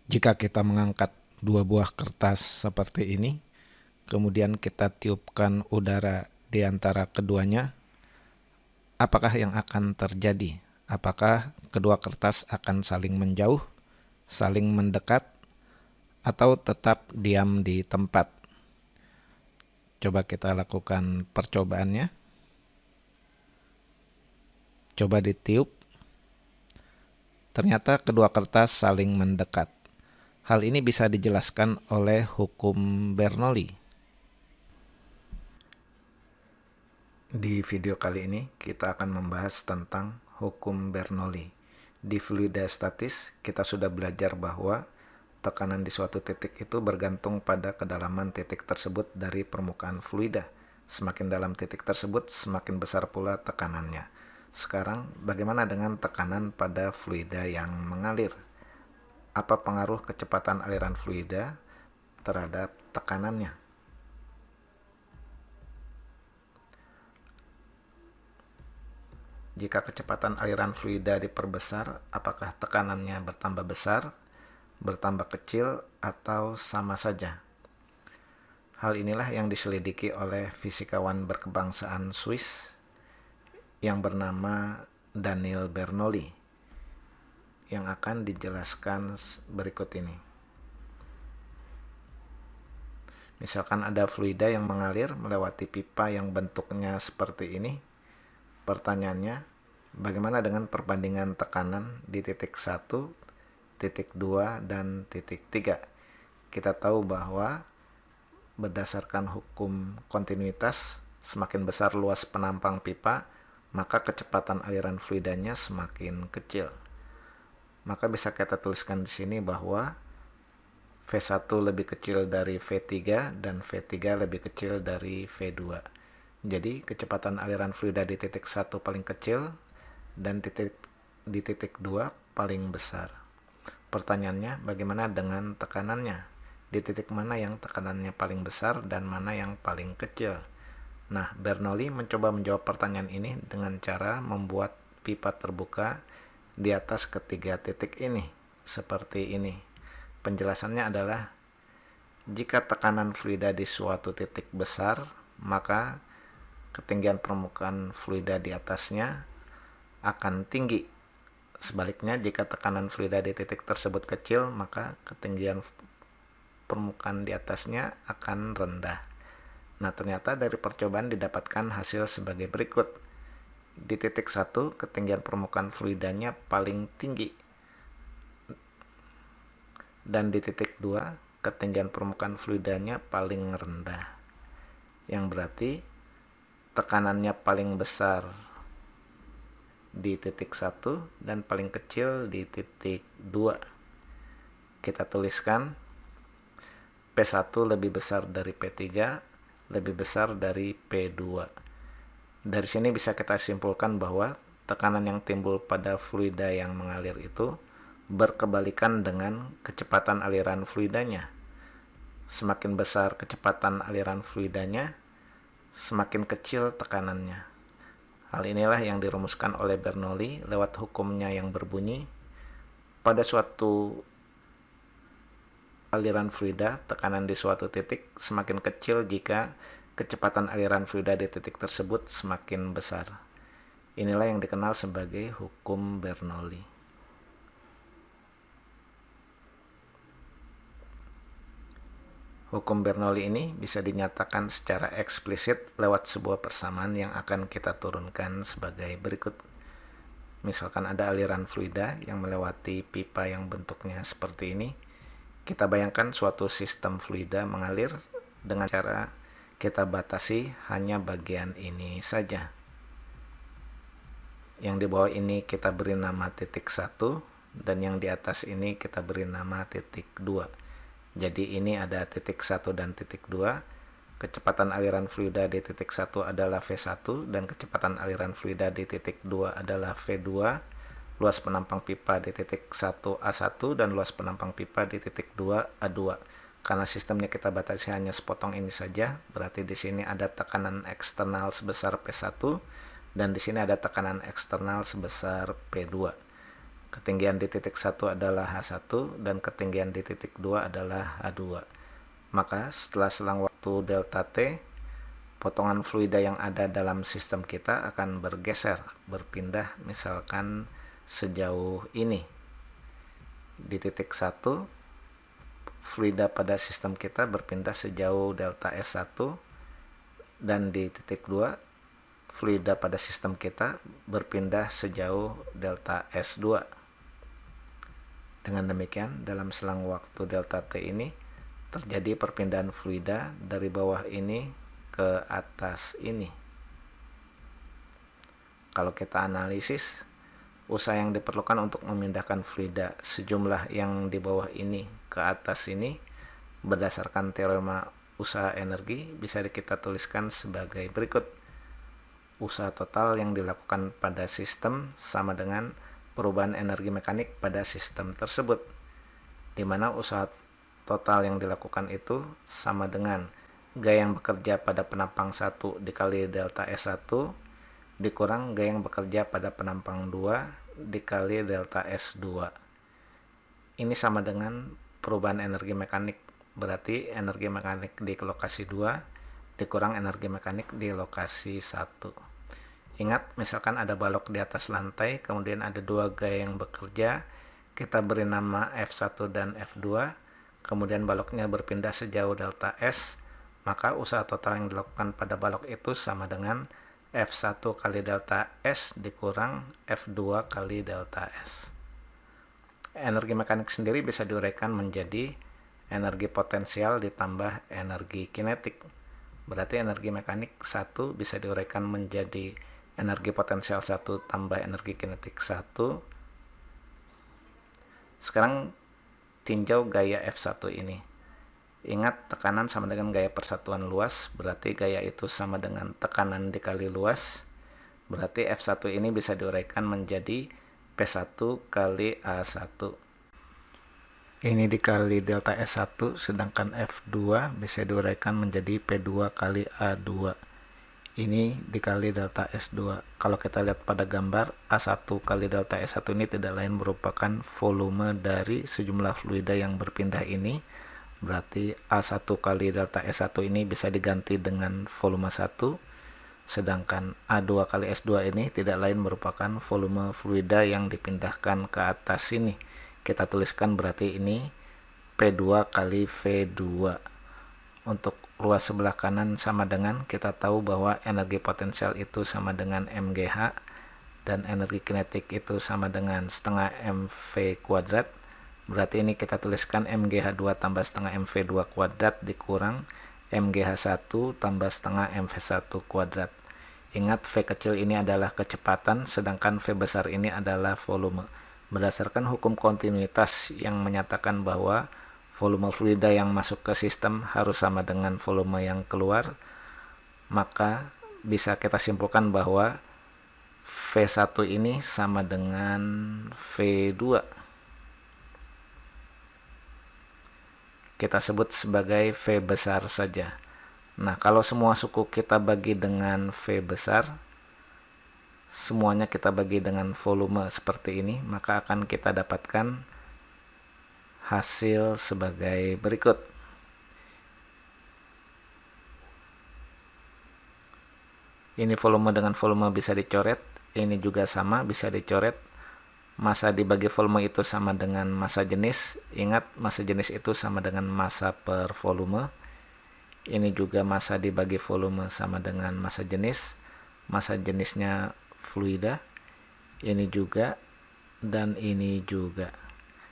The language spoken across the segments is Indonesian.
Jika kita mengangkat dua buah kertas seperti ini, kemudian kita tiupkan udara di antara keduanya, apakah yang akan terjadi? Apakah kedua kertas akan saling menjauh, saling mendekat, atau tetap diam di tempat? Coba kita lakukan percobaannya. Coba ditiup. Ternyata kedua kertas saling mendekat. Hal ini bisa dijelaskan oleh hukum Bernoulli. Di video kali ini kita akan membahas tentang hukum Bernoulli. Di fluida statis kita sudah belajar bahwa tekanan di suatu titik itu bergantung pada kedalaman titik tersebut dari permukaan fluida. Semakin dalam titik tersebut, semakin besar pula tekanannya. Sekarang, bagaimana dengan tekanan pada fluida yang mengalir? Apa pengaruh kecepatan aliran fluida terhadap tekanannya? Jika kecepatan aliran fluida diperbesar, apakah tekanannya bertambah besar, bertambah kecil, atau sama saja? Hal inilah yang diselidiki oleh fisikawan berkebangsaan Swiss yang bernama Daniel Bernoulli, yang akan dijelaskan berikut ini. Misalkan ada fluida yang mengalir melewati pipa yang bentuknya seperti ini. Pertanyaannya, bagaimana dengan perbandingan tekanan di titik 1, titik 2, dan titik 3? Kita tahu bahwa berdasarkan hukum kontinuitas, semakin besar luas penampang pipa, maka kecepatan aliran fluidanya semakin kecil. Maka bisa kita tuliskan di sini bahwa V1 lebih kecil dari V3 dan V3 lebih kecil dari V2. Jadi kecepatan aliran fluida di titik 1 paling kecil dan di titik 2 paling besar. Pertanyaannya, bagaimana dengan tekanannya? Di titik mana yang tekanannya paling besar dan mana yang paling kecil? Nah, Bernoulli mencoba menjawab pertanyaan ini dengan cara membuat pipa terbuka di atas ketiga titik ini, seperti ini. Penjelasannya adalah, jika tekanan fluida di suatu titik besar, maka ketinggian permukaan fluida di atasnya akan tinggi. Sebaliknya, jika tekanan fluida di titik tersebut kecil, maka ketinggian permukaan di atasnya akan rendah. Nah, ternyata dari percobaan didapatkan hasil sebagai berikut. Di titik 1, ketinggian permukaan fluidanya paling tinggi. Dan di titik 2, ketinggian permukaan fluidanya paling rendah. Yang berarti tekanannya paling besar di titik 1 dan paling kecil di titik 2. Kita tuliskan P1 lebih besar dari P3, lebih besar dari P2. Dari sini bisa kita simpulkan bahwa tekanan yang timbul pada fluida yang mengalir itu berkebalikan dengan kecepatan aliran fluidanya. Semakin besar kecepatan aliran fluidanya, semakin kecil tekanannya. Hal inilah yang dirumuskan oleh Bernoulli lewat hukumnya yang berbunyi, pada suatu aliran fluida, tekanan di suatu titik semakin kecil jika kecepatan aliran fluida di titik tersebut semakin besar. Inilah yang dikenal sebagai hukum Bernoulli. Hukum Bernoulli ini bisa dinyatakan secara eksplisit lewat sebuah persamaan yang akan kita turunkan sebagai berikut. Misalkan ada aliran fluida yang melewati pipa yang bentuknya seperti ini. Kita bayangkan suatu sistem fluida mengalir dengan cara kita batasi hanya bagian ini saja. Yang di bawah ini kita beri nama titik 1 dan yang di atas ini kita beri nama titik 2. Jadi ini ada titik 1 dan titik 2. Kecepatan aliran fluida di titik 1 adalah V1 dan kecepatan aliran fluida di titik 2 adalah V2. Luas penampang pipa di titik 1 A1 dan luas penampang pipa di titik 2 A2. Karena sistemnya kita batasi hanya sepotong ini saja, berarti di sini ada tekanan eksternal sebesar P1 dan di sini ada tekanan eksternal sebesar P2. Ketinggian di titik 1 adalah H1 dan ketinggian di titik 2 adalah H2. Maka setelah selang waktu delta T, potongan fluida yang ada dalam sistem kita akan bergeser, berpindah misalkan sejauh ini. Di titik 1, fluida pada sistem kita berpindah sejauh delta S1, dan di titik 2, fluida pada sistem kita berpindah sejauh delta S2. Dengan demikian, dalam selang waktu delta T ini terjadi perpindahan fluida dari bawah ini ke atas ini. Kalau kita analisis, usaha yang diperlukan untuk memindahkan fluida sejumlah yang di bawah ini ke atas ini berdasarkan teorema usaha energi bisa kita tuliskan sebagai berikut. Usaha total yang dilakukan pada sistem sama dengan perubahan energi mekanik pada sistem tersebut, di mana usaha total yang dilakukan itu sama dengan gaya yang bekerja pada penampang 1 dikali delta S1 dikurang gaya yang bekerja pada penampang 2 dikali delta S2. Ini sama dengan perubahan energi mekanik, berarti energi mekanik di lokasi 2 dikurang energi mekanik di lokasi 1. Ingat, misalkan ada balok di atas lantai, kemudian ada dua gaya yang bekerja, kita beri nama F1 dan F2, kemudian baloknya berpindah sejauh delta S, maka usaha total yang dilakukan pada balok itu sama dengan F1 kali delta S dikurang F2 kali delta S. Energi mekanik sendiri bisa diuraikan menjadi energi potensial ditambah energi kinetik. Berarti energi mekanik 1 bisa diuraikan menjadi energi potensial 1 tambah energi kinetik 1. Sekarang tinjau gaya F1 ini. Ingat, tekanan sama dengan gaya persatuan luas, berarti gaya itu sama dengan tekanan dikali luas. Berarti F1 ini bisa diuraikan menjadi P1 kali A1. Ini dikali delta S1, sedangkan F2 bisa diuraikan menjadi P2 kali A2. Ini dikali delta S2. Kalau kita lihat pada gambar, A1 kali delta S1 ini tidak lain merupakan volume dari sejumlah fluida yang berpindah ini. Berarti A1 kali delta S1 ini bisa diganti dengan volume 1. Sedangkan A2 kali S2 ini tidak lain merupakan volume fluida yang dipindahkan ke atas sini. Kita tuliskan berarti ini P2 kali V2. Untuk ruas sebelah kanan sama dengan, kita tahu bahwa energi potensial itu sama dengan mgh dan energi kinetik itu sama dengan setengah mv kuadrat. Berarti ini kita tuliskan mgh2 tambah setengah mv2 kuadrat dikurang mgh1 tambah setengah mv1 kuadrat. Ingat, V kecil ini adalah kecepatan, sedangkan V besar ini adalah volume. Berdasarkan hukum kontinuitas yang menyatakan bahwa volume fluida yang masuk ke sistem harus sama dengan volume yang keluar, maka bisa kita simpulkan bahwa V1 ini sama dengan V2. Kita sebut sebagai V besar saja. Nah, kalau semua suku kita bagi dengan V besar, semuanya kita bagi dengan volume seperti ini, maka akan kita dapatkan hasil sebagai berikut. Ini volume dengan volume bisa dicoret, ini juga sama bisa dicoret. Massa dibagi volume itu sama dengan massa jenis. Ingat, massa jenis itu sama dengan massa per volume. Ini juga massa dibagi volume sama dengan massa jenis. Massa jenisnya fluida. Ini juga dan ini juga.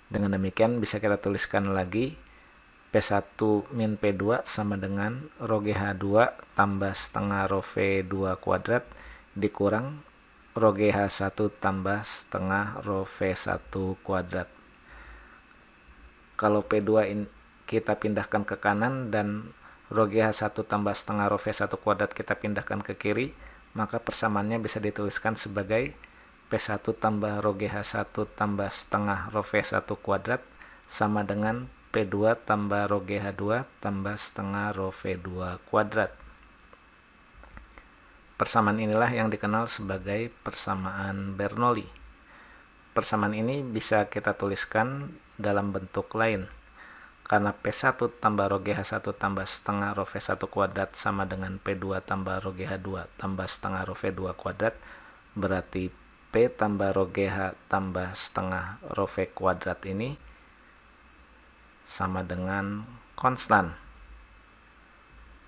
Dengan demikian bisa kita tuliskan lagi P1 min P2 sama dengan rho GH2 tambah setengah rho V2 kuadrat dikurang rho GH1 tambah setengah rho V1 kuadrat. Kalau P2 kita pindahkan ke kanan dan rho GH1 tambah setengah rho V1 kuadrat kita pindahkan ke kiri, maka persamaannya bisa dituliskan sebagai P1 tambah rho GH1 tambah setengah rho V1 kuadrat sama dengan P2 tambah rho GH2 tambah setengah rho V2 kuadrat. Persamaan inilah yang dikenal sebagai persamaan Bernoulli. persamaan ini bisa kita tuliskan dalam bentuk lain. Karena P1 tambah rho GH1 tambah setengah rho V1 kuadrat sama dengan P2 tambah rho GH2 tambah setengah rho V2 kuadrat, berarti P tambah rho GH tambah setengah rho V kuadrat ini sama dengan konstan.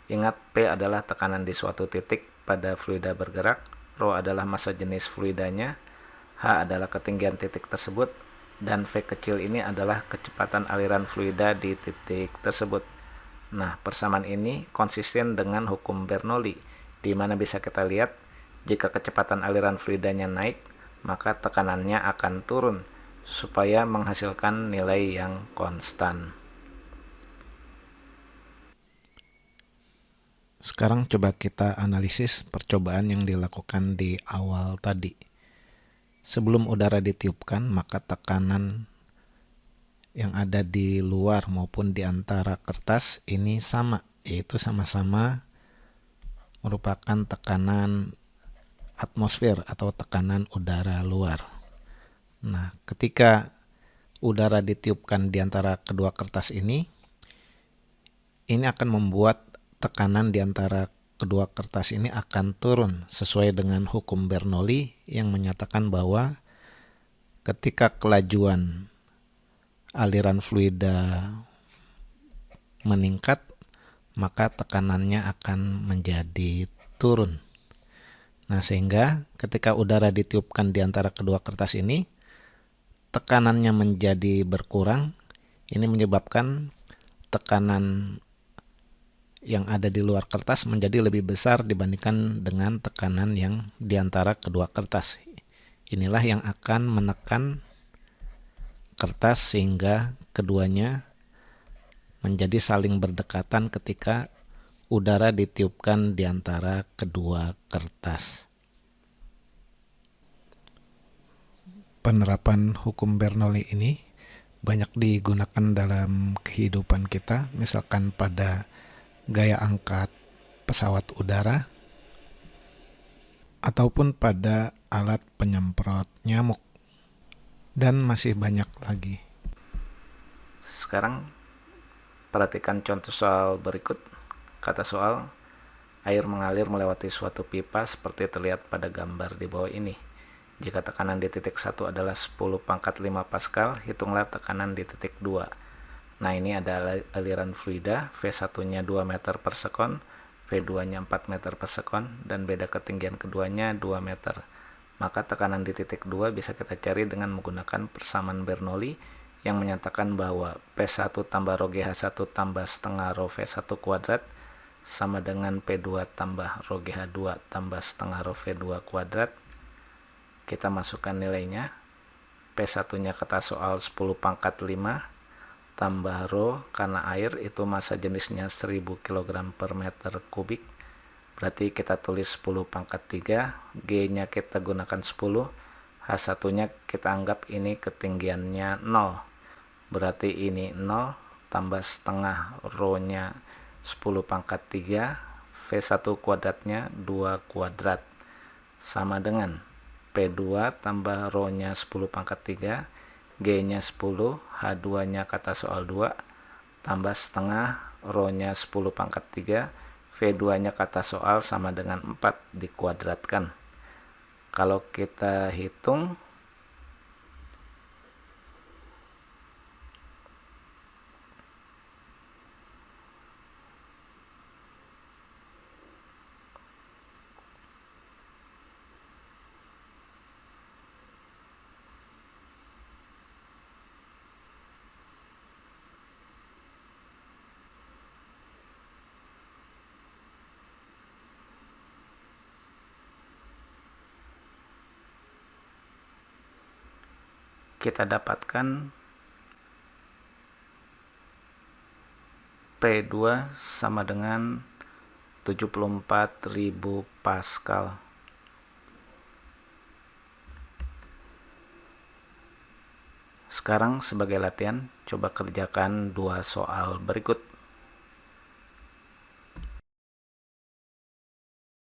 Ingat, P adalah tekanan di suatu titik pada fluida bergerak, rho adalah massa jenis fluidanya, H adalah ketinggian titik tersebut, dan V kecil ini adalah kecepatan aliran fluida di titik tersebut. Nah, persamaan ini konsisten dengan hukum Bernoulli, di mana bisa kita lihat jika kecepatan aliran fluidanya naik, maka tekanannya akan turun, supaya menghasilkan nilai yang konstan. Sekarang coba kita analisis percobaan yang dilakukan di awal tadi. Sebelum udara ditiupkan, maka tekanan yang ada di luar maupun di antara kertas ini sama, yaitu sama-sama merupakan tekanan atmosfer atau tekanan udara luar. Nah, ketika udara ditiupkan di antara kedua kertas ini akan membuat tekanan di antara kedua kertas ini akan turun sesuai dengan hukum Bernoulli yang menyatakan bahwa ketika kelajuan aliran fluida meningkat, maka tekanannya akan menjadi turun. Nah, sehingga ketika udara ditiupkan di antara kedua kertas ini, tekanannya menjadi berkurang. Ini menyebabkan tekanan yang ada di luar kertas menjadi lebih besar dibandingkan dengan tekanan yang di antara kedua kertas. Inilah yang akan menekan kertas sehingga keduanya menjadi saling berdekatan ketika udara ditiupkan di antara kedua kertas. Penerapan hukum Bernoulli ini banyak digunakan dalam kehidupan kita, misalkan pada gaya angkat pesawat udara ataupun pada alat penyemprot nyamuk, dan masih banyak lagi. Sekarang perhatikan contoh soal berikut. Kata soal, air mengalir melewati suatu pipa seperti terlihat pada gambar di bawah ini. Jika tekanan di titik 1 adalah 10⁵ Pascal, hitunglah tekanan di titik 2. Nah, ini ada aliran fluida, V1-nya 2 meter per sekon, V2-nya 4 meter per sekon, dan beda ketinggian keduanya 2 meter. Maka tekanan di titik 2 bisa kita cari dengan menggunakan persamaan Bernoulli yang menyatakan bahwa P1 tambah rho GH1 tambah setengah rho V1 kuadrat sama dengan P2 tambah rho GH2 tambah setengah rho V2 kuadrat. Kita masukkan nilainya. P1-nya kata soal 10⁵ tambah rho karena air itu massa jenisnya 1000 kg per meter kubik. Berarti kita tulis 10⁵, G-nya kita gunakan 10, H1-nya kita anggap ini ketinggiannya 0. Berarti ini 0 tambah setengah rho-nya 10⁵, V1 kuadratnya 2 kuadrat sama dengan P2 tambah rho-nya 10⁵, G-nya 10, H2-nya kata soal 2, tambah setengah rho-nya 10⁵, V2-nya kata soal sama dengan 4 dikuadratkan. Kalau kita hitung, kita dapatkan P2 sama dengan 74.000 Pascal. Sekarang sebagai latihan, coba kerjakan 2 soal berikut.